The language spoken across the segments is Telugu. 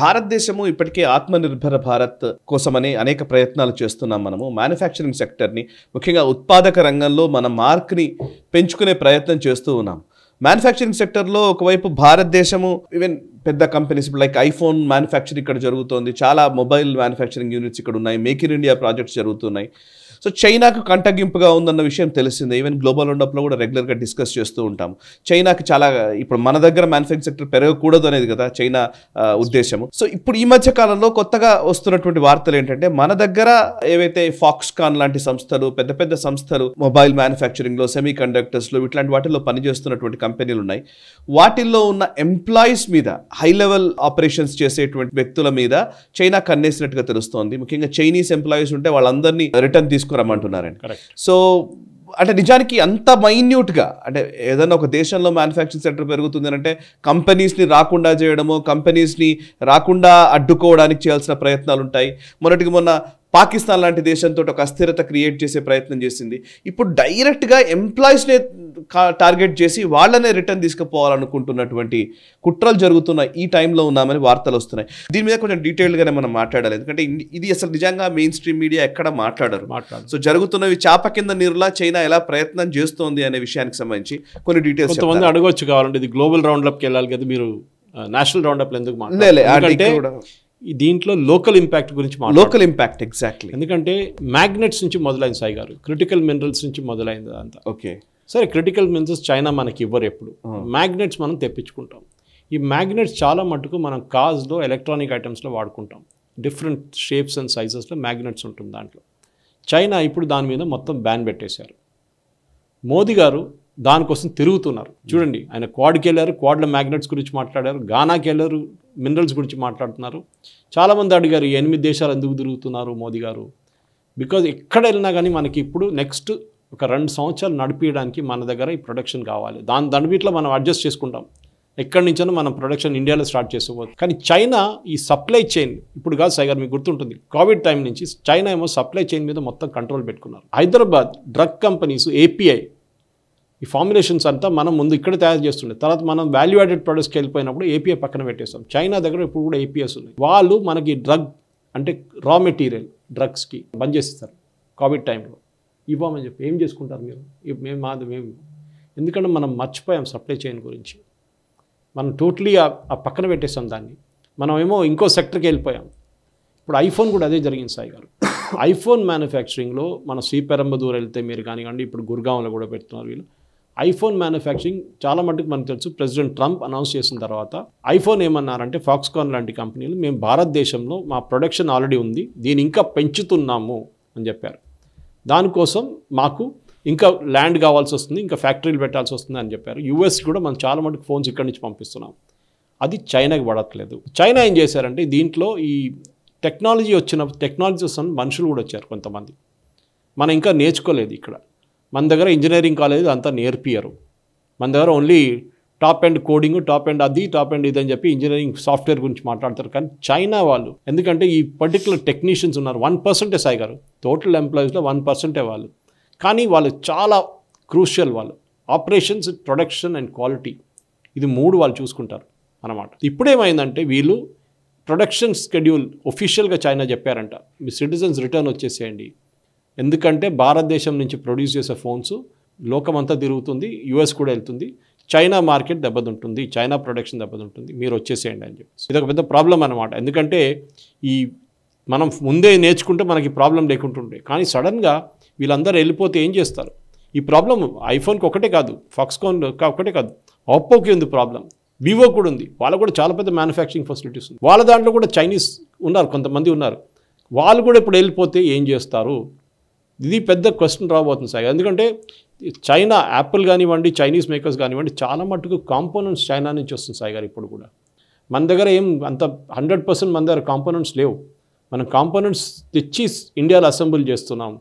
భారతదేశము ఇప్పటికే ఆత్మనిర్భర భారత్ కోసమని అనేక ప్రయత్నాలు చేస్తున్నాం. మనము మ్యానుఫ్యాక్చరింగ్ సెక్టర్ని ముఖ్యంగా ఉత్పాదక రంగంలో మన మార్క్ని పెంచుకునే ప్రయత్నం చేస్తూ ఉన్నాం. మ్యానుఫ్యాక్చరింగ్ సెక్టర్లో ఒకవైపు భారతదేశము ఈవెన్ పెద్ద కంపెనీస్ లైక్ ఐఫోన్ మ్యానుఫ్యాక్చరింగ్ ఇక్కడ జరుగుతోంది, చాలా మొబైల్ మ్యానుఫ్యాక్చరింగ్ యూనిట్స్ ఇక్కడ ఉన్నాయి, మేక్ ఇన్ ఇండియా ప్రాజెక్ట్స్ జరుగుతున్నాయి. సో చైనాకు కంటగింపుగా ఉందన్న విషయం తెలిసిందే. ఈవెన్ గ్లోబల్ రౌండప్లో కూడా రెగ్యులర్గా డిస్కస్ చేస్తూ ఉంటాం. చైనాకి చాలా ఇప్పుడు మన దగ్గర మ్యానుఫ్యాక్చరింగ్ సెక్టర్ పెరగకూడదు అనేది కదా చైనా ఉద్దేశము. సో ఇప్పుడు ఈ మధ్య కాలంలో కొత్తగా వస్తున్నటువంటి వార్తలు ఏంటంటే మన దగ్గర ఏవైతే ఫాక్స్కాన్ లాంటి సంస్థలు, పెద్ద పెద్ద సంస్థలు మొబైల్ మ్యానుఫ్యాక్చరింగ్లో, సెమీ కండక్టర్స్లో ఇట్లాంటి వాటిల్లో పనిచేస్తున్నటువంటి కంపెనీలు ఉన్నాయి. వాటిల్లో ఉన్న ఎంప్లాయీస్ మీద, హై లెవెల్ ఆపరేషన్స్ చేసేటువంటి వ్యక్తుల మీద చైనా కన్నేసినట్టుగా తెలుస్తోంది. ముఖ్యంగా చైనీస్ ఎంప్లాయీస్ ఉంటే వాళ్ళందరినీ రిటర్న్ తీసుకురమ్మంటున్నారండి. సో అంటే నిజానికి అంత మైన్యూట్గా, అంటే ఏదైనా ఒక దేశంలో మ్యానుఫ్యాక్చరింగ్ సెక్టర్ పెరుగుతుంది అంటే కంపెనీస్ని రాకుండా చేయడము, కంపెనీస్ని రాకుండా అడ్డుకోవడానికి చేయాల్సిన ప్రయత్నాలు ఉంటాయి. మొన్న పాకిస్తాన్ లాంటి దేశంతో ఒక అస్థిరత క్రియేట్ చేసే ప్రయత్నం చేసింది. ఇప్పుడు డైరెక్ట్గా ఎంప్లాయీస్నే టార్గెట్ చేసి వాళ్ళనే రిటర్న్ తీసుకుపోవాలనుకుంటున్నటువంటి కుట్రలు జరుగుతున్న ఈ టైంలో ఉన్నామని వార్తలు వస్తున్నాయి. దీని మీద కొంచెం డీటెయిల్గానే మనం మాట్లాడాలి. ఎందుకంటే ఇది అసలు నిజంగా మెయిన్ స్ట్రీమ్ మీడియా ఎక్కడ మాట్లాడరు. సో జరుగుతున్నవి చాప కింద నీరులా చైనా ఎలా ప్రయత్నం చేస్తోంది అనే విషయానికి సంబంధించి కొన్ని డీటెయిల్స్ కొంతమంది అడగొచ్చు కావాలంటే ఇది గ్లోబల్ రౌండప్కి వెళ్ళాలి కదా, మీరు నేషనల్ రౌండప్లో ఎందుకు మాట్లాడారు? దీంట్లో లోకల్ ఇంపాక్ట్ గురించి లోకల్ ఇంపాక్ట్ ఎగ్జాక్ట్లీ. ఎందుకంటే మ్యాగ్నెట్స్ నుంచి మొదలైంది సాయి గారు, క్రిటికల్ మినరల్స్ నుంచి మొదలైంది అంతా. ఓకే సరే, క్రిటికల్ మినరల్స్ చైనా మనకి ఇవ్వరు ఎప్పుడు, మ్యాగ్నెట్స్ మనం తెప్పించుకుంటాం. ఈ మ్యాగ్నెట్స్ చాలా మటుకు మనం కార్స్లో, ఎలక్ట్రానిక్ ఐటమ్స్లో వాడుకుంటాం. డిఫరెంట్ షేప్స్ అండ్ సైజెస్లో మ్యాగ్నెట్స్ ఉంటుంది దాంట్లో. చైనా ఇప్పుడు దాని మీద మొత్తం బ్యాన్ పెట్టేశారు. మోదీ గారు దానికోసం తిరుగుతున్నారు. చూడండి, ఆయన క్వాడ్కి వెళ్ళారు, క్వాడ్ల మ్యాగ్నెట్స్ గురించి మాట్లాడారు, గానాకి వెళ్ళారు, మినరల్స్ గురించి మాట్లాడుతున్నారు. చాలామంది అడిగారు 8 దేశాలు ఎందుకు తిరుగుతున్నారు మోదీ గారు? బికాజ్ ఎక్కడ వెళ్ళినా కానీ మనకి ఇప్పుడు నెక్స్ట్ ఒక 2 సంవత్సరాలు నడిపించడానికి మన దగ్గర ఈ ప్రొడక్షన్ కావాలి. దాని వీటిలో మనం అడ్జస్ట్ చేసుకుంటాం. ఎక్కడి నుంచో మనం ప్రొడక్షన్ ఇండియాలో స్టార్ట్ చేసుకోవచ్చు. కానీ చైనా ఈ సప్లై చైన్ ఇప్పుడు కాదు సాయి గారు, మీకు గుర్తుంటుంది కోవిడ్ టైం నుంచి చైనా ఏమో సప్లై చైన్ మీద మొత్తం కంట్రోల్ పెట్టుకున్నారు. హైదరాబాద్ డ్రగ్ కంపెనీస్ ఏపీఐ ఈ ఫార్ములేషన్స్ అంతా మనం ముందు ఇక్కడ తయారు చేస్తుండే, తర్వాత మనం వాల్యూ యాడెడ్ ప్రొడక్ట్స్కి వెళ్ళిపోయినప్పుడు ఏపీఐ పక్కన పెట్టేస్తాం. చైనా దగ్గర ఇప్పుడు కూడా ఏపీఎస్ ఉన్నాయి. వాళ్ళు మనకి డ్రగ్ అంటే రా మెటీరియల్ డ్రగ్స్కి బంద్ చేస్తారు కోవిడ్ టైంలో. ఇవ్వమని చెప్పి ఏం చేసుకుంటారు మీరు? మేము ఎందుకంటే మనం మర్చిపోయాం సప్లై చైన్ గురించి. మనం టోటలీ ఆ పక్కన పెట్టేస్తాం దాన్ని. మనం ఏమో ఇంకో సెక్టర్కి వెళ్ళిపోయాం. ఇప్పుడు ఐఫోన్ కూడా అదే జరిగింది సాయి గారు. ఐఫోన్ మ్యానుఫ్యాక్చరింగ్లో మన శ్రీపెరంబదూర్ వెళ్తే మీరు కానివ్వండి, ఇప్పుడు గుర్గాంలో కూడా పెడుతున్నారు వీళ్ళు. ఐఫోన్ మ్యానుఫ్యాక్చరింగ్ చాలా మటుకు మనకు తెలుసు. ప్రెసిడెంట్ ట్రంప్ అనౌన్స్ చేసిన తర్వాత ఐఫోన్ ఏమన్నారంటే ఫాక్స్కాన్ లాంటి కంపెనీలు మేము భారతదేశంలో మా ప్రొడక్షన్ ఆల్రెడీ ఉంది, దీన్ని ఇంకా పెంచుతున్నాము అని చెప్పారు. దానికోసం మాకు ఇంకా ల్యాండ్ కావాల్సి వస్తుంది, ఇంకా ఫ్యాక్టరీలు పెట్టాల్సి వస్తుంది అని చెప్పారు. యూఎస్ కూడా మనం చాలా మటుకు ఫోన్స్ ఇక్కడి నుంచి పంపిస్తున్నాం. అది చైనాకి పడట్లేదు. చైనా ఏం చేశారంటే దీంట్లో ఈ టెక్నాలజీ వస్తున్న మనుషులు కూడా వచ్చారు కొంతమంది. మనం ఇంకా నేర్చుకోలేదు ఇక్కడ. మన దగ్గర ఇంజనీరింగ్ కాలేజ్ అంతా నేర్పియరు. మన దగ్గర only top and coding, top and అది, టాప్ అండ్ ఇది అని చెప్పి ఇంజనీరింగ్ సాఫ్ట్వేర్ గురించి మాట్లాడతారు. కానీ చైనా వాళ్ళు ఎందుకంటే ఈ పర్టికులర్ టెక్నీషియన్స్ ఉన్నారు 1% సాయి గారు, టోటల్ ఎంప్లాయీస్లో 1% వాళ్ళు. కానీ వాళ్ళు చాలా క్రూషియల్. వాళ్ళు ఆపరేషన్స్, ప్రొడక్షన్ అండ్ క్వాలిటీ, ఇది 3 వాళ్ళు చూసుకుంటారు అన్నమాట. ఇప్పుడేమైందంటే వీళ్ళు ప్రొడక్షన్ స్కెడ్యూల్ ఒఫీషియల్గా చైనా చెప్పారంట, మీ సిటిజన్స్ రిటర్న్ వచ్చేసేయండి. ఎందుకంటే భారతదేశం నుంచి ప్రొడ్యూస్ చేసే ఫోన్స్ లోకమంతా తిరుగుతుంది, యూఎస్ కూడా వెళ్తుంది, చైనా మార్కెట్ దెబ్బతింటుంది, చైనా ప్రొడక్షన్ దెబ్బతింటుంది, మీరు వచ్చేసేయండి అని చెప్పి. ఇదొక పెద్ద ప్రాబ్లం అనమాట. ఎందుకంటే ఈ మనం ముందే నేర్చుకుంటే మనకి ప్రాబ్లం లేకుంటుండే. కానీ సడన్గా వీళ్ళందరూ వెళ్ళిపోతే ఏం చేస్తారు? ఈ ప్రాబ్లం ఐఫోన్కి ఒకటే కాదు, ఫాక్స్కాన్ ఒకటే కాదు, ఒప్పోకి ఉంది ప్రాబ్లం, వివో కూడా ఉంది. వాళ్ళకు కూడా చాలా పెద్ద మ్యానుఫ్యాక్చరింగ్ ఫెసిలిటీస్ ఉంది. వాళ్ళ దాంట్లో కూడా చైనీస్ ఉన్నారు, కొంతమంది ఉన్నారు. వాళ్ళు కూడా ఇప్పుడు వెళ్ళిపోతే ఏం చేస్తారు? ఇది పెద్ద క్వశ్చన్ రాబోతుంది సాయి. ఎందుకంటే చైనా యాపిల్ కానివ్వండి, చైనీస్ మేకర్స్ కానివ్వండి, చాలా మట్టుకు కాంపోనెంట్స్ చైనా నుంచి వస్తుంది సాయి గారు. ఇప్పుడు కూడా మన దగ్గర ఏం అంత 100% మన దగ్గర కాంపోనెంట్స్ లేవు. మనం కాంపోనెంట్స్ తెచ్చి ఇండియాలో అసెంబుల్ చేస్తున్నాం.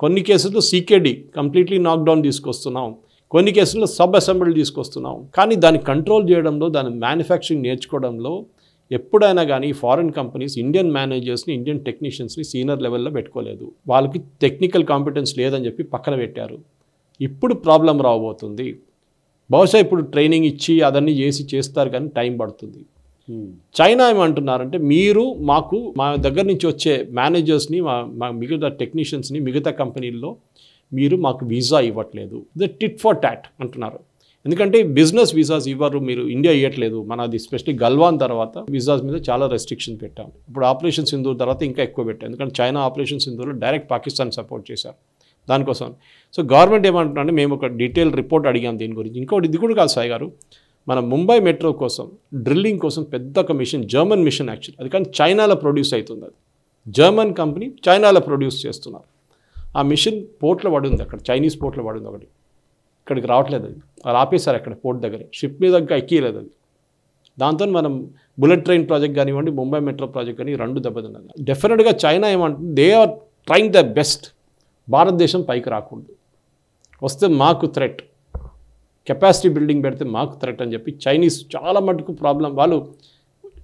కొన్ని కేసుల్లో సీకేడి కంప్లీట్లీ నాక్డౌన్ తీసుకొస్తున్నాం, కొన్ని కేసుల్లో సబ్ అసెంబుల్ తీసుకొస్తున్నాం. కానీ దాన్ని కంట్రోల్ చేయడంలో, దాని మ్యానుఫ్యాక్చరింగ్ నేర్చుకోవడంలో ఎప్పుడైనా కానీ ఫారిన్ కంపెనీస్ ఇండియన్ మేనేజర్స్ని, ఇండియన్ టెక్నీషియన్స్ని సీనియర్ లెవెల్లో పెట్టుకోలేదు. వాళ్ళకి టెక్నికల్ కాంపిటెన్స్ లేదని చెప్పి పక్కన పెట్టారు. ఇప్పుడు ప్రాబ్లం రాబోతుంది. బహుశా ఇప్పుడు ట్రైనింగ్ ఇచ్చి అదన్నీ చేస్తారు కానీ టైం పడుతుంది. చైనా ఏమంటున్నారంటే మీరు మాకు మా దగ్గర నుంచి వచ్చే మేనేజర్స్ని మా మిగతా టెక్నీషియన్స్ని మిగతా కంపెనీల్లో మీరు మాకు వీసా ఇవ్వట్లేదు. ఇది టిట్ ఫర్ టాట్ అంటున్నారు. ఎందుకంటే బిజినెస్ వీసాస్ ఇవ్వరు, మీరు ఇండియా ఇవ్వట్లేదు. మనది ఎస్పెషలీ గల్వాన్ తర్వాత వీసాస్ మీద చాలా రెస్ట్రిక్షన్ పెట్టాం. ఇప్పుడు ఆపరేషన్ సింధూర్ తర్వాత ఇంకా ఎక్కువ పెట్టాం. ఎందుకంటే చైనా ఆపరేషన్ సింధూర్లో డైరెక్ట్ పాకిస్తాన్ సపోర్ట్ చేశారు దానికోసం. సో గవర్నమెంట్ ఏమంటున్నారంటే మేము ఒక డీటెయిల్ రిపోర్ట్ అడిగాం దీని గురించి. ఇంకోటి ఇది కూడా కాదు సాయి గారు, మన ముంబై మెట్రో కోసం డ్రిల్లింగ్ కోసం పెద్ద ఒక మిషన్, జర్మన్ మిషన్ యాక్చువల్, అది కానీ చైనాలో ప్రొడ్యూస్ అవుతుంది. అది జర్మన్ కంపెనీ చైనాలో ప్రొడ్యూస్ చేస్తున్నారు. ఆ మిషన్ పోర్ట్లో పడింది, అక్కడ చైనీస్ పోర్ట్లో పడింది ఒకటి, ఇక్కడికి రావట్లేదు. అది వాళ్ళు ఆపేశారు అక్కడ పోర్ట్ దగ్గర, షిప్ మీద ఇంకా ఎక్కియలేదు అది. దాంతో మనం బుల్లెట్ ట్రైన్ ప్రాజెక్ట్ కానివ్వండి, ముంబై మెట్రో ప్రాజెక్ట్ కానీ రెండు దెబ్బతిన్నది. డెఫినెట్గా చైనా ఏమంటుంది, they are trying the best, భారతదేశం పైకి రాకూడదు, వస్తే మాకు థ్రెట్, కెపాసిటీ బిల్డింగ్ పెడితే మాకు థ్రెట్ అని చెప్పి చైనీస్ చాలా మటుకు ప్రాబ్లం, వాళ్ళు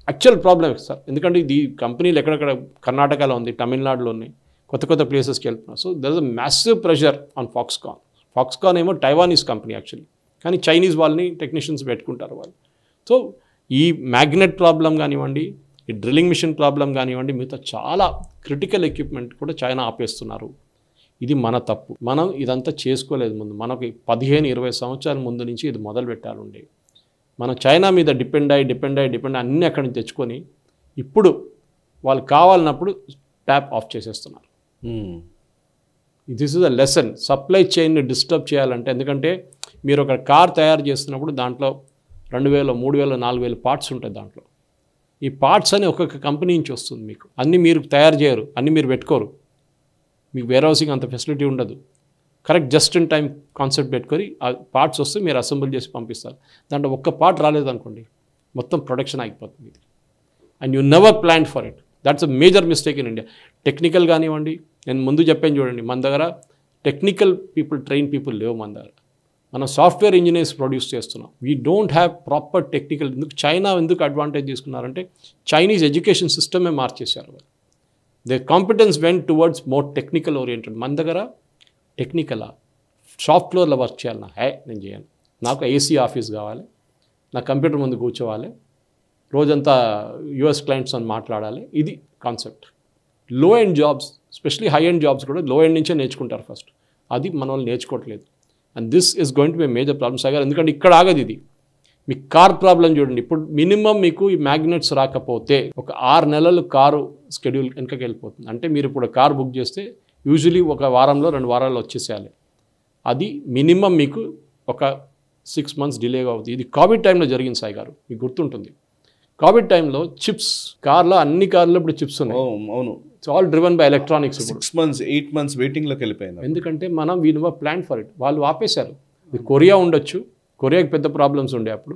యాక్చువల్ ప్రాబ్లం సార్. ఎందుకంటే ఈ కంపెనీలు ఎక్కడెక్కడ కర్ణాటకలో ఉంది, తమిళనాడులో ఉన్నాయి, కొత్త కొత్త ప్లేసెస్కి వెళ్తున్నారు. So there is a massive pressure on Foxconn. Foxconn ఏమో టైవానీస్ కంపెనీ యాక్చువల్లీ, కానీ చైనీస్ వాళ్ళని టెక్నీషియన్స్ పెట్టుకుంటారు వాళ్ళు. సో ఈ మ్యాగ్నెట్ ప్రాబ్లం కానివ్వండి, ఈ డ్రిల్లింగ్ మిషన్ ప్రాబ్లం కానివ్వండి, మిగతా చాలా క్రిటికల్ ఎక్విప్మెంట్ కూడా చైనా ఆపేస్తున్నారు. ఇది మన తప్పు. మనం ఇదంతా చేసుకోలేదు ముందు. మనకి 15-20 సంవత్సరాల ముందు నుంచి ఇది మొదలు పెట్టాలండి. మనం చైనా మీద డిపెండ్ అయ్యి అన్నీ అక్కడి నుంచి తెచ్చుకొని ఇప్పుడు వాళ్ళు కావాలన్నప్పుడు ట్యాప్ ఆఫ్ చేసేస్తున్నారు. This is a lesson. Supply చైన్ని డిస్టర్బ్ చేయాలంటే, ఎందుకంటే మీరు ఒక కార్ తయారు చేస్తున్నప్పుడు దాంట్లో 2000, 3000, 4000 పార్ట్స్ ఉంటాయి దాంట్లో. ఈ పార్ట్స్ అని ఒక్కొక్క కంపెనీ నుంచి వస్తుంది. మీకు అన్నీ మీరు తయారు చేయరు, అన్నీ మీరు పెట్టుకోరు, మీకు వేర్ హౌసింగ్ అంత ఫెసిలిటీ ఉండదు. Correct just in time concept పెట్టుకొని ఆ పార్ట్స్ వస్తే మీరు అసెంబుల్ చేసి పంపిస్తారు. దాంట్లో ఒక్క పార్ట్ రాలేదనుకోండి, మొత్తం ప్రొడక్షన్ అయిపోతుంది. And you never plan for it. That's a major mistake in India. Technical కానివ్వండి, నేను ముందు చెప్పాను చూడండి, మన దగ్గర టెక్నికల్ పీపుల్, ట్రైన్ పీపుల్ లేవు మన దగ్గర. మనం సాఫ్ట్వేర్ ఇంజనీర్స్ ప్రొడ్యూస్ చేస్తున్నాం. We don't have proper technical. China ఎందుకు అడ్వాంటేజ్ తీసుకున్నారంటే చైనీస్ ఎడ్యుకేషన్ సిస్టమే మార్చేశారు వాళ్ళు. The competence vent towards more technical oriented. మన దగ్గర టెక్నికలా, షాప్ ఫ్లోర్లో వర్క్ చేయాలి, నేను చేయను, నాకు ఏసీ ఆఫీస్ కావాలి, నా కంప్యూటర్ ముందు కూర్చోవాలి, రోజంతా యూఎస్ క్లయింట్స్ అని మాట్లాడాలి, ఇది concept. Low end jobs, specially high end jobs కూడా లో ఎండ్ నుంచే నేర్చుకుంటారు ఫస్ట్. అది మన వాళ్ళు నేర్చుకోవట్లేదు. And this is going to be major problem Sagar. ఎందుకంటే ఇక్కడ ఆగదు ఇది. మీ కార్ ప్రాబ్లం చూడండి, ఇప్పుడు మినిమం మీకు ఈ మ్యాగ్నెట్స్ రాకపోతే ఒక 6 నెలలు కారు స్కెడ్యూల్ వెనకకి వెళ్ళిపోతుంది. అంటే మీరు ఇప్పుడు కార్ బుక్ చేస్తే యూజువలీ ఒక వారంలో 2 వారాల్లో వచ్చేసేయాలి. అది మినిమం మీకు ఒక 6 months డిలేగా అవుతుంది. ఇది కోవిడ్ టైంలో జరిగింది సాయి గారు, మీకు గుర్తుంటుంది. కోవిడ్ టైంలో చిప్స్, కార్లో అన్ని కార్లో ఇప్పుడు చిప్స్ ఉన్నాయి. అవును, it's all driven by electronics. 6 months 8 months వెయిటింగ్లోకి వెళ్ళిపోయింది. ఎందుకంటే మనం we never plan for it. వాళ్ళు ఆపేశారు. ఇది కొరియా ఉండొచ్చు, కొరియాకి పెద్ద ప్రాబ్లమ్స్ ఉండే అప్పుడు,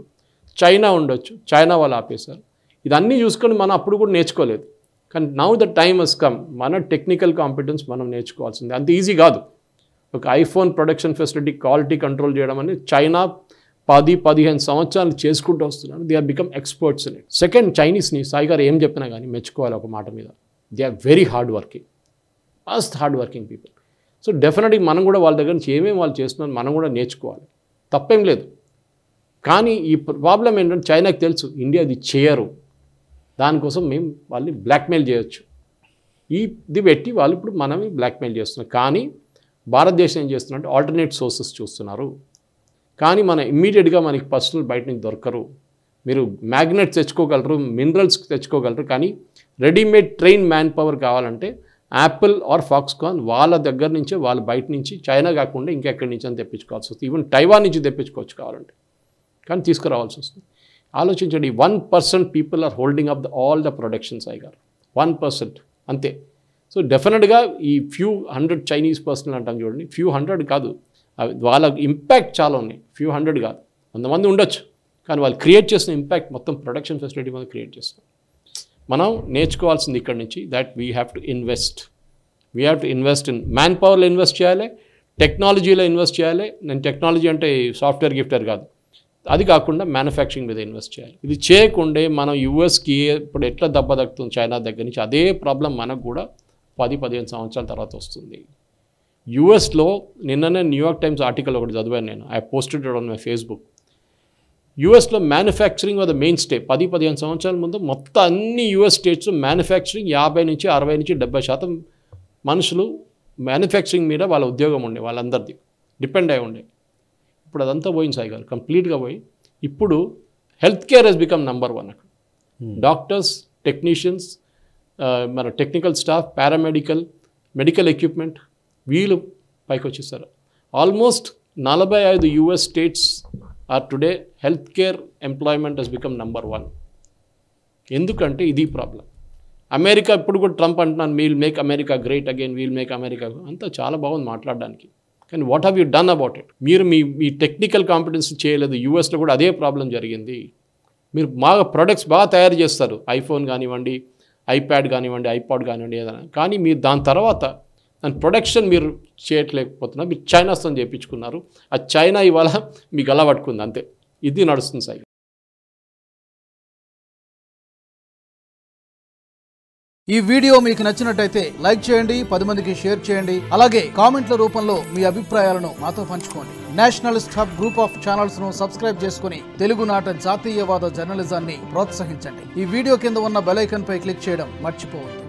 చైనా ఉండొచ్చు, చైనా వాళ్ళు ఆపేశారు. ఇదన్నీ చూసుకొని మనం అప్పుడు కూడా నేర్చుకోలేదు. కానీ now the time has come, మన టెక్నికల్ కాంపిటెన్స్ మనం నేర్చుకోవాల్సింది. అంత ఈజీ కాదు. ఒక iPhone production facility quality control చేయడం అనేది చైనా 10-15 సంవత్సరాలు చేసుకుంటూ వస్తున్నారు. They are become experts in it. Second, చైనీస్ని సాయి గారు ఏం చెప్పినా కానీ మెచ్చుకోవాలి ఒక మాట మీద. They are very hard working, must hard working people. So డెఫినెట్గా మనం కూడా వాళ్ళ దగ్గర నుంచి ఏమేమి వాళ్ళు చేస్తున్నారు మనం కూడా నేర్చుకోవాలి, తప్పేం లేదు. కానీ ఈ ప్రాబ్లం ఏంటంటే చైనాకి తెలుసు ఇండియా ఇది చేయరు, దానికోసం మేము వాళ్ళని బ్లాక్మెయిల్ చేయొచ్చు. ఇది పెట్టి వాళ్ళు ఇప్పుడు మనమే బ్లాక్మెయిల్ చేస్తున్నారు. కానీ భారతదేశం ఏం చేస్తున్నారంటే ఆల్టర్నేట్ సోర్సెస్ చూస్తున్నారు. కానీ మన ఇమ్మీడియట్గా మనకి పర్సనల్ బయట నుంచి దొరకరు. మీరు మ్యాగ్నెట్స్ తెచ్చుకోగలరు, మినరల్స్ తెచ్చుకోగలరు, కానీ రెడీమేడ్ ట్రైన్ మ్యాన్ పవర్ కావాలంటే యాపిల్ ఆర్ ఫాక్స్కాన్ వాళ్ళ దగ్గర నుంచే, వాళ్ళ బయట నుంచి, చైనా కాకుండా ఇంకెక్కడి నుంచి అని తెప్పించుకోవాల్సి వస్తుంది. ఈవెన్ టైవాన్ నుంచి తెప్పించుకోవచ్చు కావాలంటే, కానీ తీసుకురావాల్సి వస్తుంది. ఆలోచించండి, 1% people are holding up all the productions. ఐ గారు 1% అంతే. సో డెఫినెట్గా ఈ ఫ్యూ 100 చైనీస్ పర్సనల్ అంటాం చూడండి, ఫ్యూ 100 కాదు, వాళ్ళ ఇంపాక్ట్ చాలా ఉన్నాయి. ఫ్యూ 100 కాదు, 100 మంది ఉండొచ్చు, కానీ వాళ్ళు క్రియేట్ చేసిన ఇంపాక్ట్ మొత్తం ప్రొడక్షన్ ఫెసిలిటీ మీద క్రియేట్ చేస్తాం. మనం నేర్చుకోవాల్సింది ఇక్కడ నుంచి, that we have to invest. We have to invest in man పవర్లో ఇన్వెస్ట్ చేయాలి, టెక్నాలజీలో ఇన్వెస్ట్ చేయాలి. నేను టెక్నాలజీ అంటే సాఫ్ట్వేర్ గిఫ్ట్వేర్ కాదు, అది కాకుండా మ్యానుఫ్యాక్చరింగ్ మీద ఇన్వెస్ట్ చేయాలి. ఇది చేయకుండే మనం యూఎస్కి ఇప్పుడు ఎట్లా దెబ్బ తగ్గుతుంది చైనా దగ్గర నుంచి, అదే ప్రాబ్లం మనకు కూడా 10-15 సంవత్సరాల తర్వాత వస్తుంది. యూఎస్లో నిన్ననే న్యూయార్క్ టైమ్స్ ఆర్టికల్ ఒకటి చదివాను నేను, I posted on my Facebook. యూఎస్లో manufacturing was the mainstay. 10-15 సంవత్సరాల ముందు మొత్తం అన్ని యూఎస్ స్టేట్స్లో మ్యానుఫ్యాక్చరింగ్ 50-60% మనుషులు మ్యానుఫ్యాక్చరింగ్ మీద వాళ్ళ ఉద్యోగం ఉండే, వాళ్ళందరిది డిపెండ్ అయి ఉండే. ఇప్పుడు అదంతా పోయింది సాయి గారు, కంప్లీట్గా పోయి ఇప్పుడు health care has become number 1 అక్కడ. డాక్టర్స్, టెక్నీషియన్స్, మన technical staff, paramedical, medical equipment వీళ్ళు పైకి వచ్చేస్తారు. Almost 45 US states are today health care employment has become number 1. ఎందుకంటే ఇది ప్రాబ్లం. అమెరికా ఇప్పుడు కూడా ట్రంప్ అంటున్నాను, we'll make America great again, we'll make America, అంతా చాలా బాగుంది మాట్లాడడానికి. కానీ what have you done about it? మీరు మీ టెక్నికల్ కాంపిటెన్స్ చేయలేదు. యూఎస్లో కూడా అదే ప్రాబ్లం జరిగింది. మీరు బాగా ప్రొడక్ట్స్ బాగా తయారు చేస్తారు, ఐఫోన్ కానివ్వండి, ఐప్యాడ్ కానివ్వండి, ఐపాడ్ కానివ్వండి, ఏదైనా. కానీ మీరు దాని తర్వాత దాని ప్రొడక్షన్ మీరు చేయట్లేకపోతున్నారు. మీరు చైనాతో చేయించుకున్నారు. ఆ చైనా ఇవాళ మీకు అలా పట్టుకుంది, అంతే. ఇది నడుస్తుంది సాయి. ఈ వీడియో మీకు నచ్చినట్టయితే లైక్ చేయండి, 10 మందికి షేర్ చేయండి. అలాగే కామెంట్ల రూపంలో మీ అభిప్రాయాలను మాతో పంచుకోండి. Nationalist hub group of channels ను సబ్స్క్రైబ్ చేసుకుని తెలుగునాట జాతీయవాద జర్నలిజాన్ని ప్రోత్సహించండి. ఈ వీడియో కింద ఉన్న బెల్ ఐకాన్ పై క్లిక్ చేయడం మర్చిపోవద్దు.